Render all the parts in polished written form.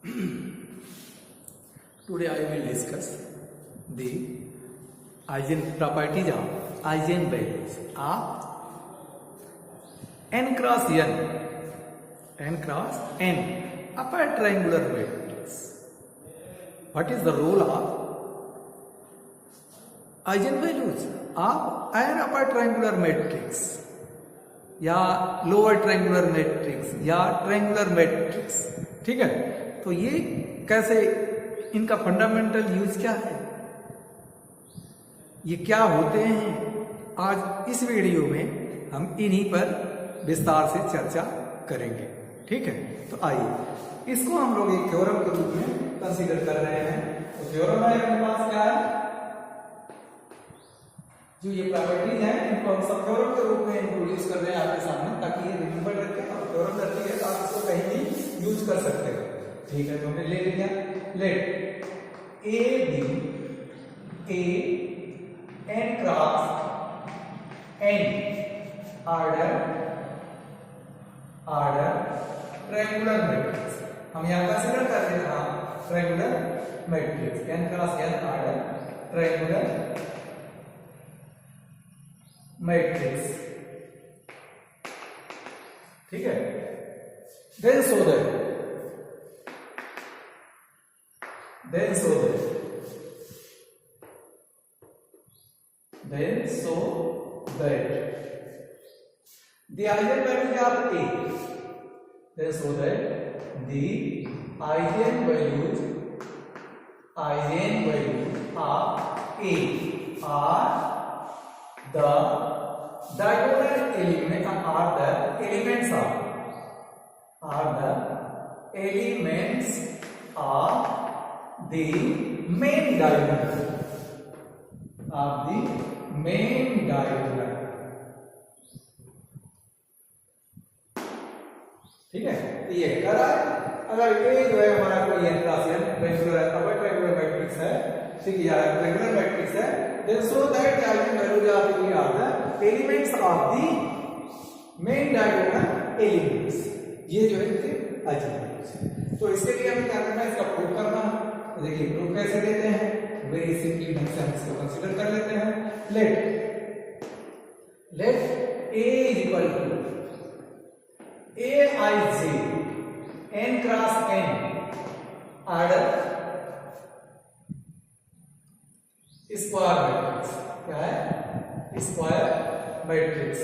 Today I will discuss the properties of eigenvalues of n cross n upper triangular matrix. What is the role of eigenvalues of an upper triangular matrix या lower triangular matrix या triangular matrix? ठीक है, तो ये कैसे, इनका fundamental use क्या है, ये क्या होते हैं, आज इस वीडियो में हम इन्हीं पर विस्तार से चर्चा करेंगे। ठीक है, तो आइए इसको हम लोग एक थ्योरम के रूप में कंसीडर कर रहे हैं। तो थ्योरम है अपने पास क्या है, जो ये प्रॉपर्टीज हैं इनको हम सब थ्योरम के रूप में इंट्रोड्यूस कर रहे हैं आपके सामने, ताकि ये रिमेंबर रखें और थ्योरम रखी है तो आप इसको कहीं भी यूज कर सकते हो। ठीक है, तो हमने ले लिया, let A be a n cross n order triangular matrix. हम यहां कंसीडर कर रहे हैं triangular matrix, n cross n order triangular matrix. ठीक है, then so that the eigenvalues of A, then so that the eigenvalues of A are the diagonal element are the elements of the main diagonal ठीक है, तो ये कह रहा है अगर ए जो है हमारा कोई n cross n triangular matrix है, ठीक है, या ट्रायंगुलर मैट्रिक्स है, then so that the eigenvalues of A are the elements of the main diagonal elements। ये जो है इसके eigenvalues। तो इसके लिए हमें क्या करना है, इसका प्रूफ करना है। तो देखिए प्रूफ कैसे देते हैं, वेरी सिंपली ढंग से हम इसको कंसीडर कर लेते हैं। Let A is equal to Aij n cross n order square matrix. क्या है, square matrix,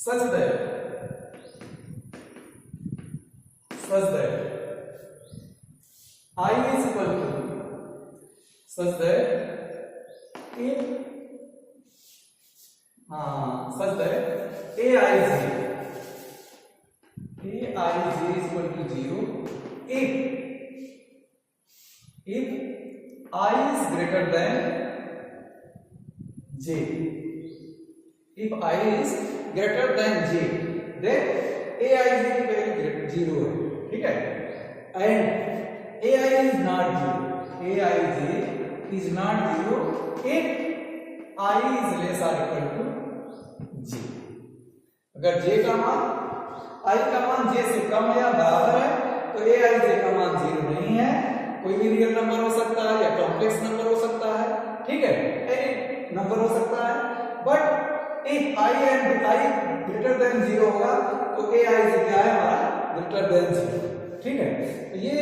such that I is equal to such that Aij is equal to 0 if I is greater than j। if I is greater than j, then Aij की value 0 है। ठीक है, and Ai is not 0, Aij is not 0 if I is less or equal to j। अगर j का मान I का मान j से कम या बराबर है तो Aij का मान 0 नहीं है। कोई भी रियल नंबर हो सकता है या कॉम्प्लेक्स नंबर हो सकता है, ठीक है, एनी नंबर हो सकता है, but if I and I greater than 0 होगा तो Aij क्या है हमारा, ग्रेटर देन 0। ठीक है, तो ये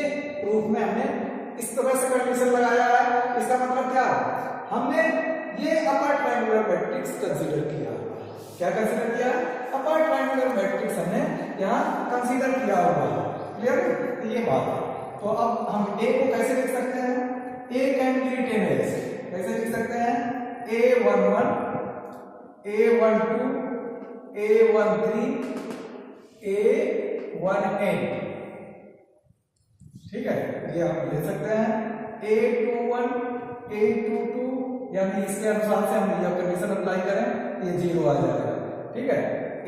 प्रूफ में हमने इस तरह से कंडीशन लगाया है। इसका मतलब क्या है, हमने ये अपर ट्रायंगुलर मैट्रिक्स कंसीडर किया। क्या कंसीडर किया, अपर ट्रायंगुलर मैट्रिक्स हमने यहाँ कंसीडर किया होगा। क्लियर, तो ये बात है। तो अब हम A को कैसे लिख सकते हैं, A can be written as, कैसे लिख सकते हैं, A11 A12 A13 A1n। ठीक है, ये हम ले सकते हैं A21 A22, यानी इसके अनुसार से हम जब कंडीशन अप्लाई करें ये 0 आ जाएगा। ठीक है,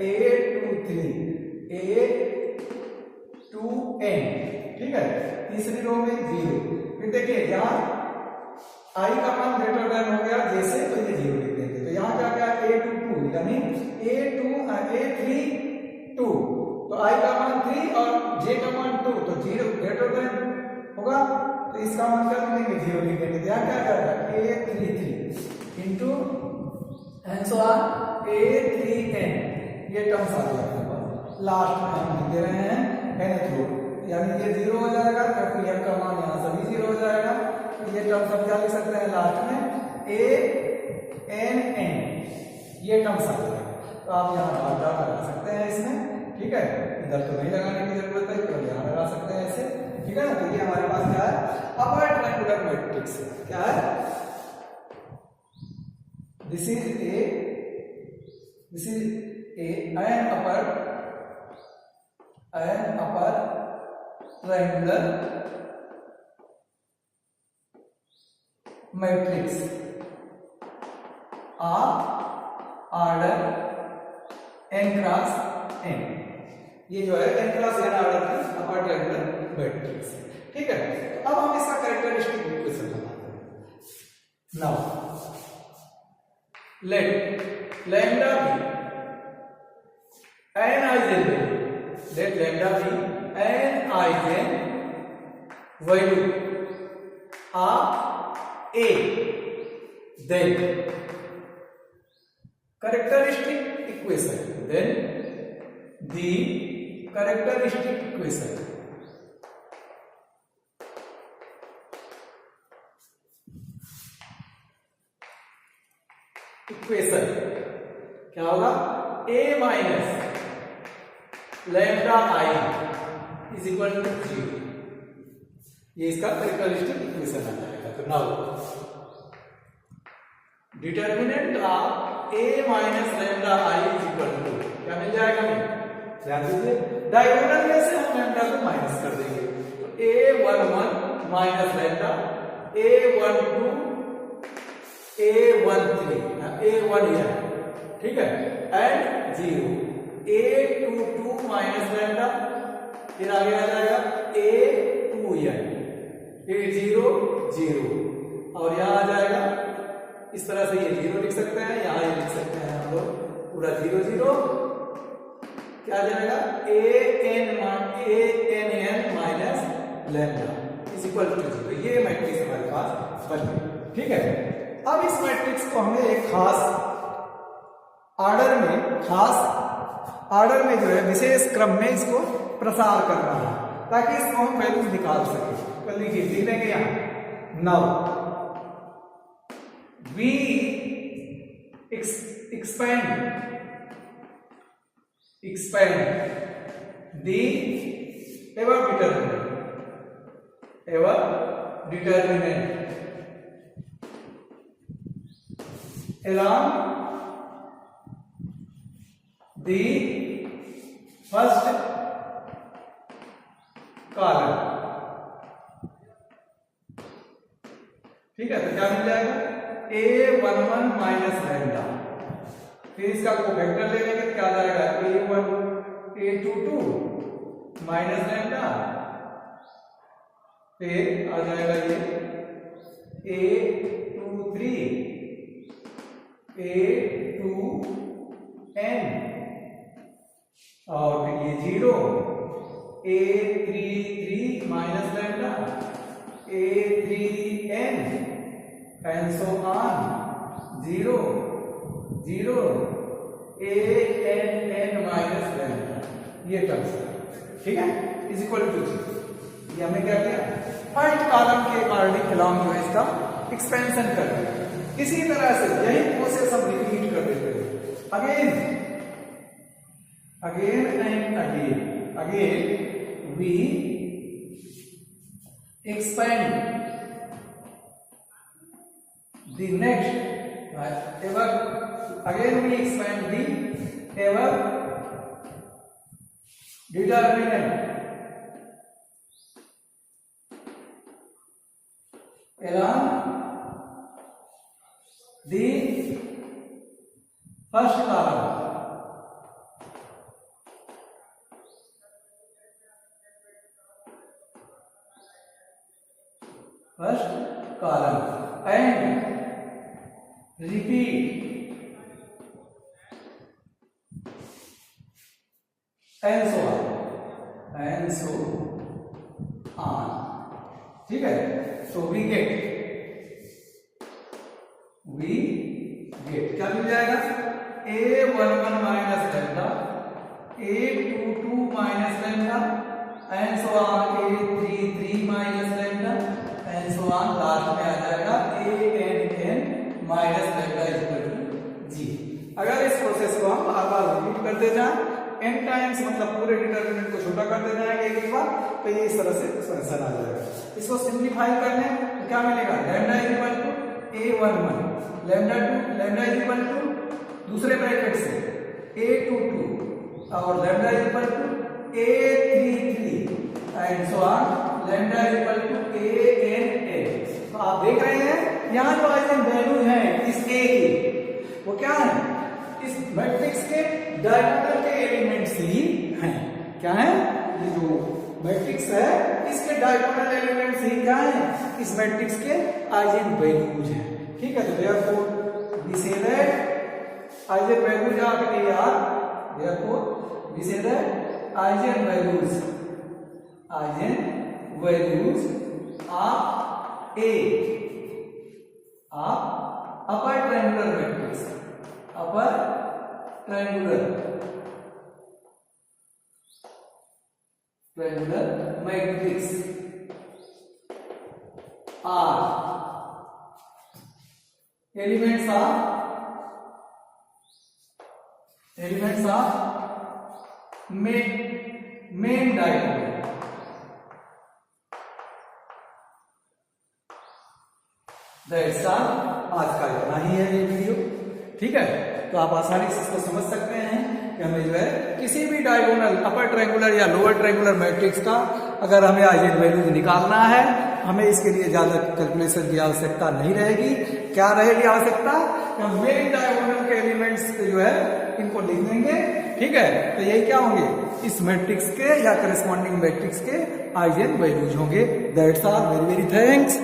A23 A2n। ठीक है, तीसरी रो में 0। फिर देखिए यहाँ I का मान ग्रेटर देन हो गया जैसे, तो ये 0 लिख देंगे। तो यहाँ क्या गया A22 यानी A3 2, तो I का मान 3 और j का मान 2 तो 0 ग्रेटर देन होगा, तो इसका मान क्या लिखेंगे 0 लिखेंगे, तो यहाँ क्या जाएगा a33 into N so are a3n, ये टर्म्स आ जाएगा। लास्ट में हम लिख दे रहे हैं nth रो, यानी ये 0 हो जाएगा, क्योंकि m का मान यहाँ सभी 0 हो जाएगा, तो ये टर्म्स हम क्या लिख सकते हैं लास्ट में a n ये टर्म्स आ जाएगा। तो आप यहाँ बार लगा सकते हैं इसमें, ठीक है, इधर तो नहीं लगाने की जरूरत है, केवल यहाँ लगा सकते हैं ऐसे, ठीक है ना। तो ये हमारे पास क्या है, अपर ट्रायंगुलर मैट्रिक्स है, क्या है, this is A an upper triangular matrix order n cross n, ये जो है n क्रॉस n ऑर्डर की अपर ट्रायंगुलर मैट्रिक्स, ठीक है। अब हम इसका कैरेक्टरिस्टिक इक्वेशन बनाते हैं। Now let lambda be n eigen value, let lambda be n eigen value of a, then characteristic equation, then the characteristic equation क्या होगा, a minus lambda I is equal to 0, ये इसका characteristic equation आ जाएगा। तो now determinant of a minus lambda I is equal to क्या मिल जाएगा हमें, ध्यान दीजिए, डायगोनल में से हम लैम्डा को माइनस कर देंगे, तो a11 minus lambda, a12 a13 a1 ठीक है, एंड 0 a22 माइनस लैम्डा, फिर आगे आ जाएगा a2 a0 0, और यहाँ आ जाएगा इस तरह से, ये 0 लिख सकते हैं, यहाँ ये लिख सकते हैं हम लोग पूरा 0 0, क्या आ जाएगा an minus lambda is equal to 0, ये मैट्रिक्स हमारे पास बन गई, ठीक है। अब इस मैट्रिक्स को हमें एक खास ऑर्डर में जो है विशेष क्रम में इसको प्रसार करना है, ताकि इसको हम वैल्यूज निकाल सकें। तो लिखिए, लिख देंगे यहाँ, now we expand the ever determinant along the first column, ठीक है। तो क्या मिल जाएगा, a11 माइनस लैम्डा, फिर इसका कोफैक्टर ले लेंगे, क्या आ जाएगा a22 माइनस लैम्डा, फिर आ जाएगा ये a23 a2n, और फिर ये 0 a33 minus lambda a3n and so on 0 0 a n minus lambda, ये टर्म्स, ठीक है, इज इक्वल टू 0। ये हमने क्या किया, फर्स्ट कॉलम के अकॉर्डिंग अलोंग जो है इसका एक्सपेंशन कर दिया। इसी तरह से यही प्रोसेस हम रिपीट कर देते हैं, again and again we expand the next ever, again we expand the ever determinant along the first column, and repeat and so on, and so on. ठीक है, तो वी गेट क्या मिल जाएगा, A11 minus lambda, A22 minus lambda and so on, A33 minus lambda and so on, last में आ जाएगा ANN minus lambda equal to G। अगर इस प्रोसेस को हम बार बार रिपीट करते जाएं, n टाइम्स मतलब पूरे डिटर्मिनेंट को छोटा करते जाएंगे एक बार, तो ये इस तरह से सॉल्यूशन आ जाएगा। इसको सिंप्लीफाई कर लें तो क्या मिलेगा, lambda equal to A11, lambda equal to दूसरे ब्रैकेट से A22 और lambda equal to A33 and so on, lambda equal to ANN। तो आप देख रहे हैं यहाँ जो आइगन वैल्यू है इस A की, वो क्या है, इस मैट्रिक्स के डायगोनल के एलिमेंट्स ही हैं। क्या है, ये जो मैट्रिक्स है इसके डायगोनल एलिमेंट्स ही क्या है, इस मैट्रिक्स के आइगन वैल्यूज हैं। ठीक है, तो therefore we say that eigen values are therefore we say that eigen values are A upper triangular matrix, upper triangular matrix are elements of main diagonal. That's all, आज का इतना ही है ये वीडियो। ठीक है, तो आप आसानी से इसको समझ सकते हैं कि हमें जो है किसी भी डायगोनल अपर ट्रायंगुलर या लोअर ट्रायंगुलर मैट्रिक्स का अगर हमें आइगन वैल्यूज निकालना है, हमें इसके लिए ज्यादा कैलकुलेशन की आवश्यकता नहीं रहेगी। क्या रहेगी आवश्यकता, हम मेन डायगोनल के एलिमेंट्स जो है इनको लिख देंगे। ठीक है, तो यही क्या होंगे, इस मैट्रिक्स के या करस्पॉन्डिंग मैट्रिक्स के आइगन वैल्यूज होंगे। That's all, very very thanks.